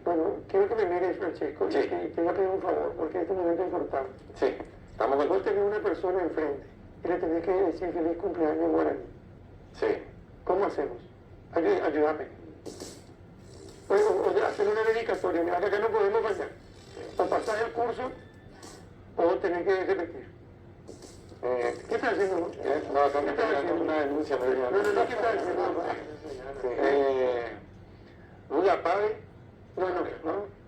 Bueno, quiero que me mires, Francesco, Sí. y te voy a pedir un favor, porque este momento es importante. Sí, estamos con... Vos tenés una persona enfrente y le tenés que decir feliz cumpleaños en guaraní. Sí. ¿Cómo hacemos? Ayúdame. O hacer una dedicatoria, mira que acá no podemos fallar. O pasar el curso o tenés que repetir. ¿Qué estás haciendo? No, acá me están dando una denuncia. No, ¿qué estás haciendo? Lula Pave. No.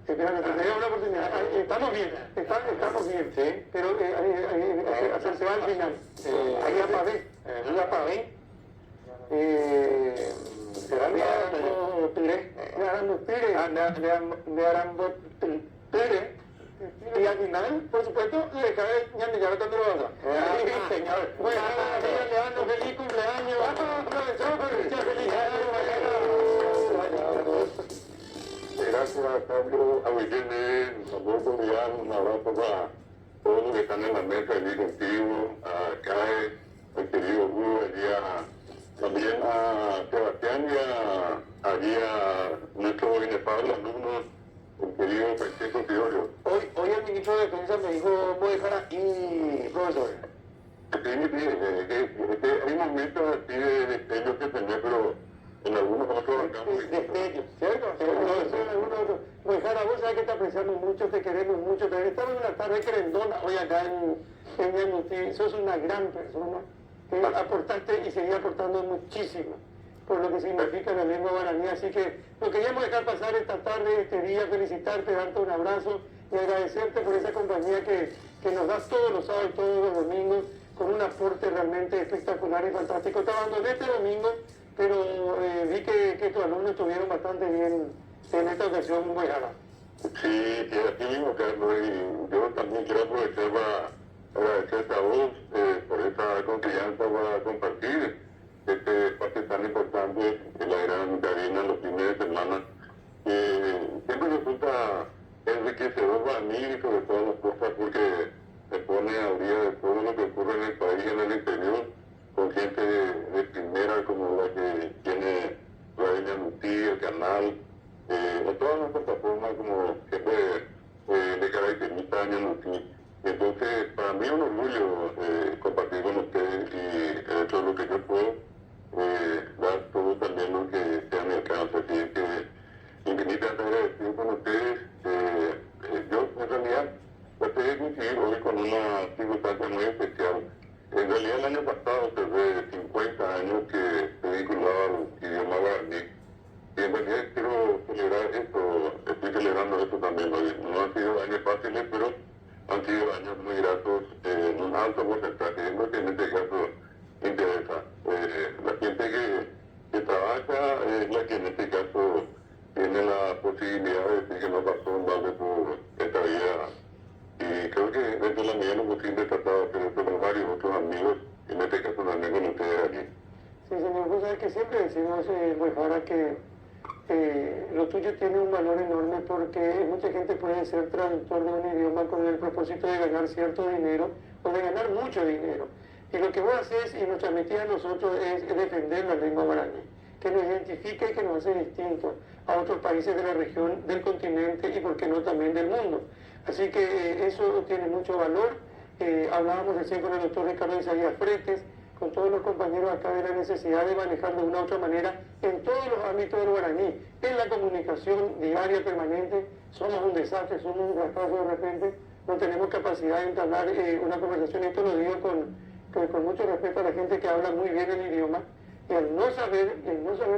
Espérame, te doy una oportunidad. Estamos bien, estamos bien. Sí. Pero se va al final. Ahí apagué. Lula Pave. Leandro Pire. Leandro Pire. Y al final, por supuesto, le cae ñandillar cuando lo haga. Señor. Bueno, Leandro, feliz cumpleaños. Muchas felicidades. Gracias, Pablo Aguillene, saludos cordial, un abrazo para todos los que están en la mesa allí contigo, a Cae, al querido Hugo, también a Sebastián y allí a nuestro inefable alumno, el querido Francisco Fiorio. Hoy el ministro de Defensa me dijo, voy a dejar aquí, profesor. Sí, hay momentos así de destellos que tenés, pero en algunos otros acá Destello, ¿cierto? Pues Jara, vos sabés que te apreciamos mucho, te queremos mucho. Estamos en una tarde querendona hoy acá en Ñandutí. Sos una gran persona. Aportaste y seguís aportando muchísimo por lo que significa la lengua guaraní. Así que lo queríamos dejar pasar esta tarde, este día, felicitarte, darte un abrazo y agradecerte por esa compañía que nos das todos los sábados y todos los domingos con un aporte realmente espectacular y fantástico. Te abandoné este domingo, pero vi que tus alumnos estuvieron bastante bien en esta ocasión, muy Jara. Sí, así mismo, Carlos, y yo también quiero aprovechar para agradecerte a vos por esa confianza para compartir este espacio tan importante de la gran cabina los fines de semana. Siempre resulta enriquecedor para mí y sobre todas las cosas porque me pone al día de todo lo que ocurre en el país y en el interior con gente de primera como la que tiene Radio Ñandutí, el canal, en todas las plataformas como siempre de caracteriza Ñandutí. Entonces, para mí es un orgullo compartir con ustedes y eso es lo que yo puedo dar todo también lo que sea a mi alcance. Así es que infinitamente agradecido con ustedes. Yo en realidad traté de coincidir hoy con una circunstancia muy especial. En realidad el año pasado cerré 50 años que estoy vinculado al idioma guaraní. Y en realidad quiero celebrar esto, estoy celebrando esto también hoy. No han sido años fáciles, pero han sido años muy gratos en un alto porcentaje. Es lo que en este caso interesa. La gente que trabaja es la que en este caso tiene la posibilidad de decir que no pasó mal de por esta vida. Y creo que dentro de la medida de lo posible he tratado de hacer esto con varios otros amigos, y en este caso también con ustedes aquí. Sí, señor, vos sabés que siempre decimos, Guajara, que lo tuyo tiene un valor enorme porque mucha gente puede ser traductor de un idioma con el propósito de ganar cierto dinero o de ganar mucho dinero. Y lo que vos haces y nos transmitís a nosotros es defender la lengua guaraní, que nos identifica y que nos hace distintos a otros países de la región, del continente y, por qué no, también del mundo. Así que eso tiene mucho valor. Hablábamos recién con el doctor Ricardo Isaías Fretes, con todos los compañeros acá, de la necesidad de manejar de una u otra manera en todos los ámbitos del guaraní, en la comunicación diaria, permanente. Somos un desastre, somos un fracaso de repente, no tenemos capacidad de entablar una conversación. Esto lo digo con mucho respeto a la gente que habla muy bien el idioma, y al no saber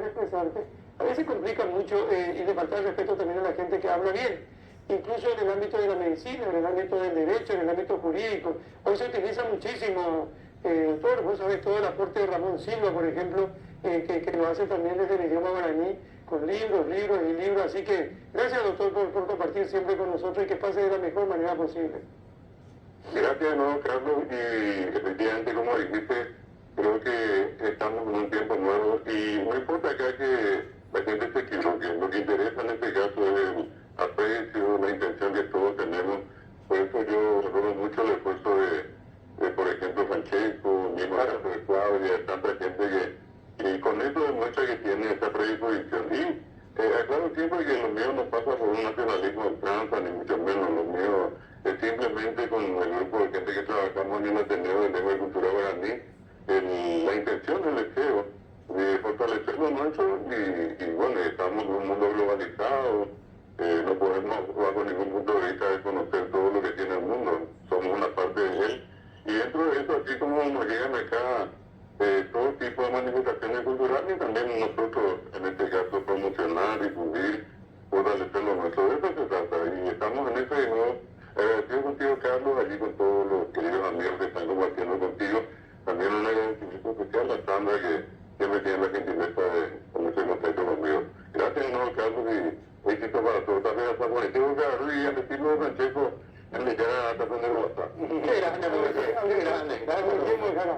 expresarte, a veces complica mucho y le falta el respeto también a la gente que habla bien. Incluso en el ámbito de la medicina, en el ámbito del derecho, en el ámbito jurídico. Hoy se utiliza muchísimo, doctor, vos sabés todo el aporte de Ramón Silva, por ejemplo, que lo hace también desde el idioma guaraní, con libros y libros. Así que gracias, doctor, por compartir siempre con nosotros y que pase de la mejor manera posible. Gracias de nuevo, Carlos, y efectivamente, como dijiste, creo que estamos en un tiempo nuevo y no importa acá que la gente se equivoque, lo que interesa en este caso es el aprecio, la intención que todos tenemos. Por eso yo valoro mucho el esfuerzo de por ejemplo, Francesco, mismo caso de Claudia, tanta gente que con eso demuestra que tiene esa predisposición. Y aclaro siempre que lo mío no pasa por un un nacionalismo de ultranza, ni mucho menos. Lo mío es simplemente con el grupo de gente que trabajamos en el Ateneo de Lengua y Cultura Guaraní, la intención, el deseo de fortalecer lo nuestro y bueno, estamos en un mundo globalizado, no podemos bajo ningún punto de vista desconocer todo lo que tiene el mundo, somos una parte de él. Y dentro de eso, así como nos llegan acá todo tipo de manifestaciones culturales, también nosotros, en este caso, promocionar, difundir, fortalecer lo nuestro. De eso se trata. Y estamos en eso y no agradecido contigo, Carlos, allí con todos los queridos amigos que están compartiendo contigo. También un agradecimiento especial a Sandra, que siempre tiene la gentileza de